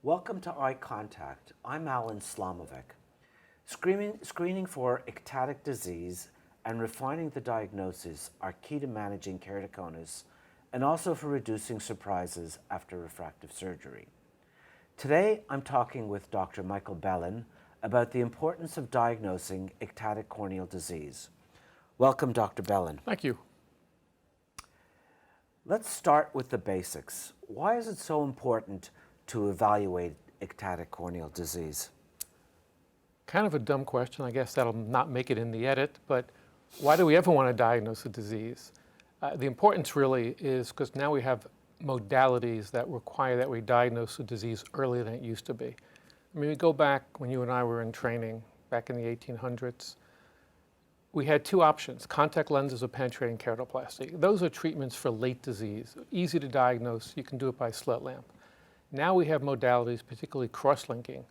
Welcome to Eye Contact. I'm Alan Slomovic. Screening for ectatic disease and refining the diagnosis are key to managing keratoconus and also for reducing surprises after refractive surgery. Today, I'm talking with Dr. Michael Belin about the importance of diagnosing ectatic corneal disease. Welcome, Dr. Belin. Thank you. Let's start with the basics. Why is it so important to evaluate ectatic corneal disease? Kind of a dumb question. I guess that'll not make it in the edit, but why do we ever want to diagnose a disease? The importance really is because now we have modalities that require that we diagnose a disease earlier than it used to be. I mean, we go back when you and I were in training back in the 1800s, we had two options, contact lenses or penetrating keratoplasty. Those are treatments for late disease, easy to diagnose. You can do it by slit lamp. Now we have modalities, particularly cross-linking,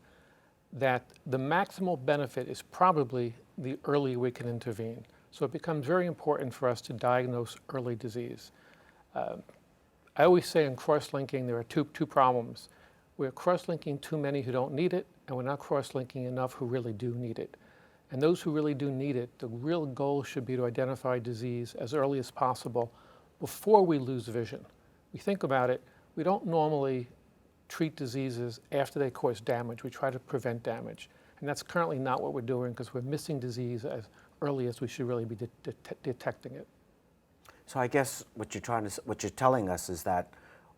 that the maximal benefit is probably the earlier we can intervene. So it becomes very important for us to diagnose early disease. I always say in cross-linking there are two problems. We're cross-linking too many who don't need it, and we're not cross-linking enough who really do need it. And those who really do need it, the real goal should be to identify disease as early as possible before we lose vision. We think about it, we don't normally treat diseases after they cause damage. We try to prevent damage. And that's currently not what we're doing because we're missing disease as early as we should really be detecting it. So I guess what you're telling us is that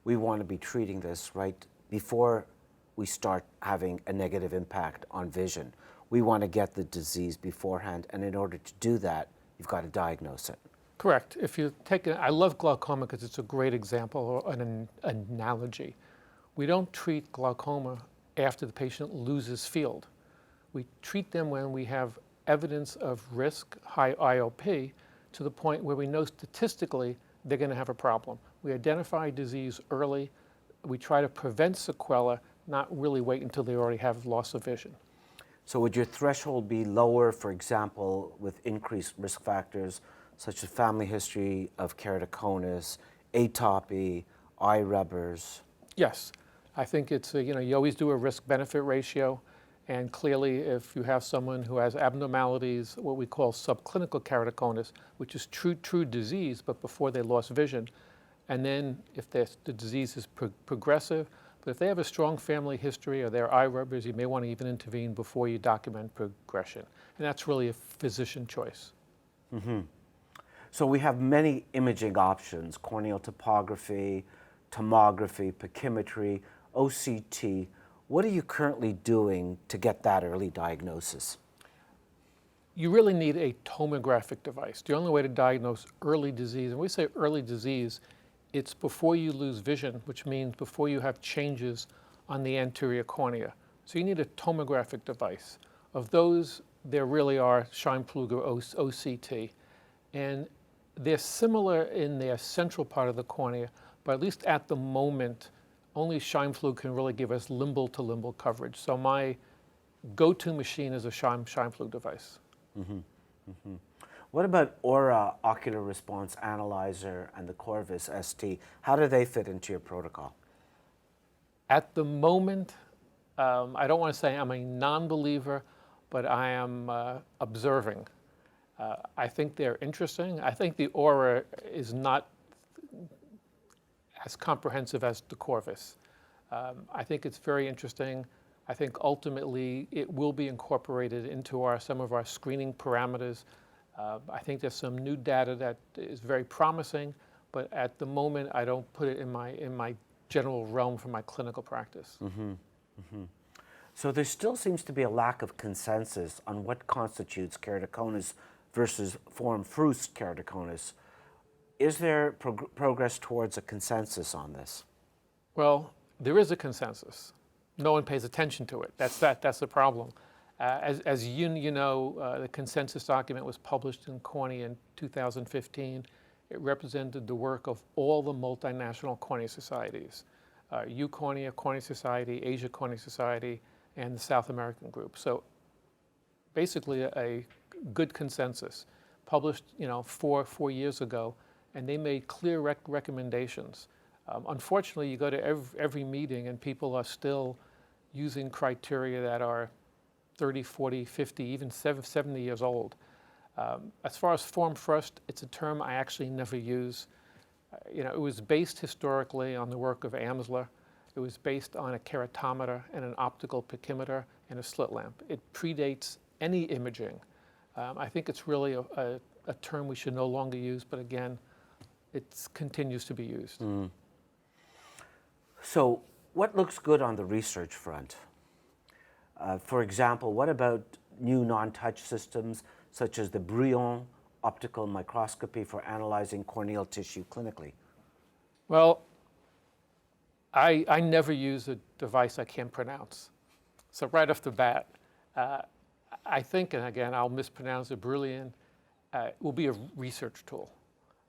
we want to be treating this right before we start having a negative impact on vision. We want to get the disease beforehand, and in order to do that, you've got to diagnose it. Correct. If you take I love glaucoma because it's a great example or an analogy. We don't treat glaucoma after the patient loses field. We treat them when we have evidence of risk, high IOP, to the point where we know statistically they're going to have a problem. We identify disease early. We try to prevent sequela, not really wait until they already have loss of vision. So would your threshold be lower, for example, with increased risk factors such as family history of keratoconus, atopy, eye rubbers? Yes. I think it's, you always do a risk-benefit ratio, and clearly if you have someone who has abnormalities, what we call subclinical keratoconus, which is true disease, but before they lost vision, and then if the disease is progressive, but if they have a strong family history or they're eye rubbers, you may want to even intervene before you document progression. And that's really a physician choice. Mm-hmm. So we have many imaging options, corneal topography, tomography, pachymetry, OCT. What are you currently doing to get that early diagnosis? You really need a tomographic device. The only way to diagnose early disease, and when we say early disease, it's before you lose vision, which means before you have changes on the anterior cornea. So you need a tomographic device. Of those, there really are Scheimpflug or OCT. And they're similar in their central part of the cornea, but at least at the moment, only Scheimpflug can really give us limbal to limbal coverage. So my go-to machine is a Scheimpflug device. Mm-hmm. Mm-hmm. What about Aura Ocular Response Analyzer and the Corvus ST? How do they fit into your protocol? At the moment, I don't want to say I'm a non-believer, but I am observing. I think they're interesting. I think the Aura is not as comprehensive as the Corvus. I think it's very interesting. I think ultimately it will be incorporated into some of our screening parameters. I think there's some new data that is very promising, but at the moment I don't put it in my general realm for my clinical practice. Mm-hmm. Mm-hmm. So there still seems to be a lack of consensus on what constitutes keratoconus versus foramen fruste keratoconus. Is there progress towards a consensus on this? Well, there is a consensus. No one pays attention to it. That's the problem. As you know, the consensus document was published in Cornea in 2015. It represented the work of all the multinational cornea societies, EUCornea, Cornea Society, Asia Cornea Society, and the South American group. So basically a good consensus published 4 years ago, and they made clear recommendations. Unfortunately, you go to every meeting and people are still using criteria that are 30, 40, 50, even 70 years old. As far as form first, it's a term I actually never use. It was based historically on the work of Amsler. It was based on a keratometer and an optical pachymeter and a slit lamp. It predates any imaging. I think it's really a term we should no longer use, but again, it continues to be used. So what looks good on the research front? For example, what about new non-touch systems such as the Brouillon optical microscopy for analyzing corneal tissue clinically? Well, I never use a device I can't pronounce. So right off the bat, I think, and again, I'll mispronounce it, Brouillon, will be a research tool.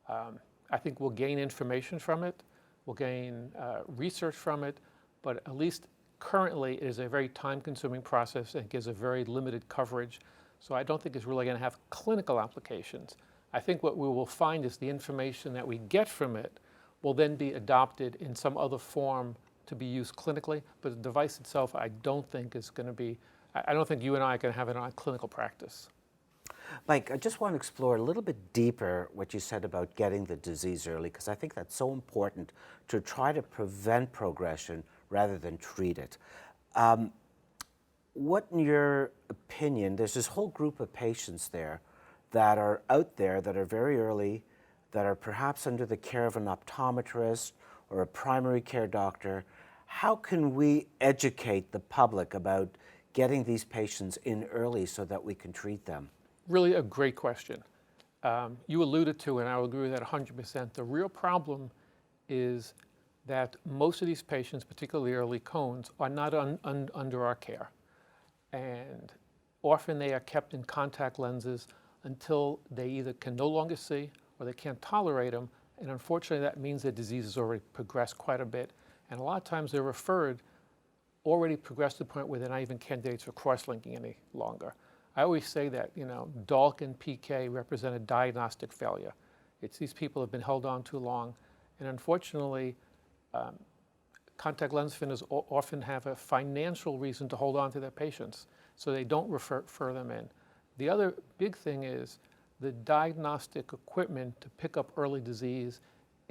I think we'll gain information from it, we'll gain research from it, but at least currently it is a very time-consuming process and gives a very limited coverage. So I don't think it's really going to have clinical applications. I think what we will find is the information that we get from it will then be adopted in some other form to be used clinically, but the device itself I don't think is going to be, I don't think you and I can have it on clinical practice. Mike, I just want to explore a little bit deeper what you said about getting the disease early, because I think that's so important to try to prevent progression rather than treat it. What, in your opinion, there's this whole group of patients there that are out there that are very early, that are perhaps under the care of an optometrist or a primary care doctor. How can we educate the public about getting these patients in early so that we can treat them? Really a great question. You alluded to, and I will agree with that 100%, the real problem is that most of these patients, particularly early cones, are not under our care. And often they are kept in contact lenses until they either can no longer see or they can't tolerate them. And unfortunately, that means the disease has already progressed quite a bit. And a lot of times they're referred already progressed to the point where they're not even candidates for cross-linking any longer. I always say that, DALK and PK represent a diagnostic failure. It's these people have been held on too long. And unfortunately, contact lens fitters often have a financial reason to hold on to their patients, so they don't refer them in. The other big thing is the diagnostic equipment to pick up early disease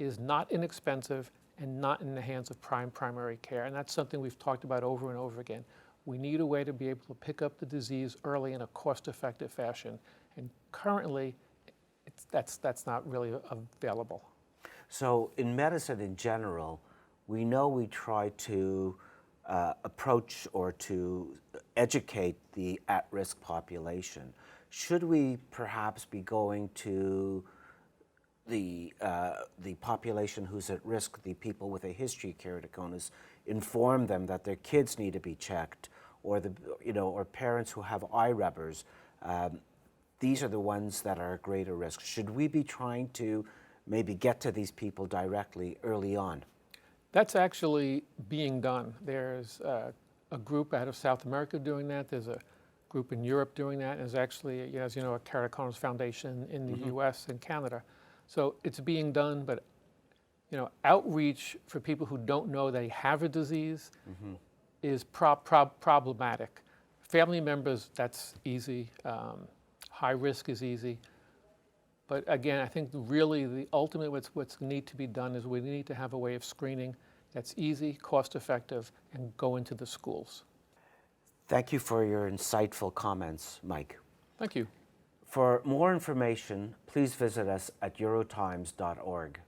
is not inexpensive and not in the hands of primary care. And that's something we've talked about over and over again. We need a way to be able to pick up the disease early in a cost-effective fashion. And currently, that's not really available. So in medicine in general, we know we try to approach or to educate the at-risk population. Should we perhaps be going to the population who's at risk, the people with a history of keratoconus, inform them that their kids need to be checked, or or parents who have eye rubbers? These are the ones that are at greater risk. Should we be trying to maybe get to these people directly early on? That's actually being done. There's a group out of South America doing that. There's a group in Europe doing that. There's actually, as you know, a keratoconus foundation in the US and Canada. So it's being done, but outreach for people who don't know they have a disease is problematic. Family members, that's easy. High risk is easy. But again, I think really the ultimate what's need to be done is we need to have a way of screening that's easy, cost effective, and go into the schools. Thank you for your insightful comments, Mike. Thank you. For more information, please visit us at eurotimes.org.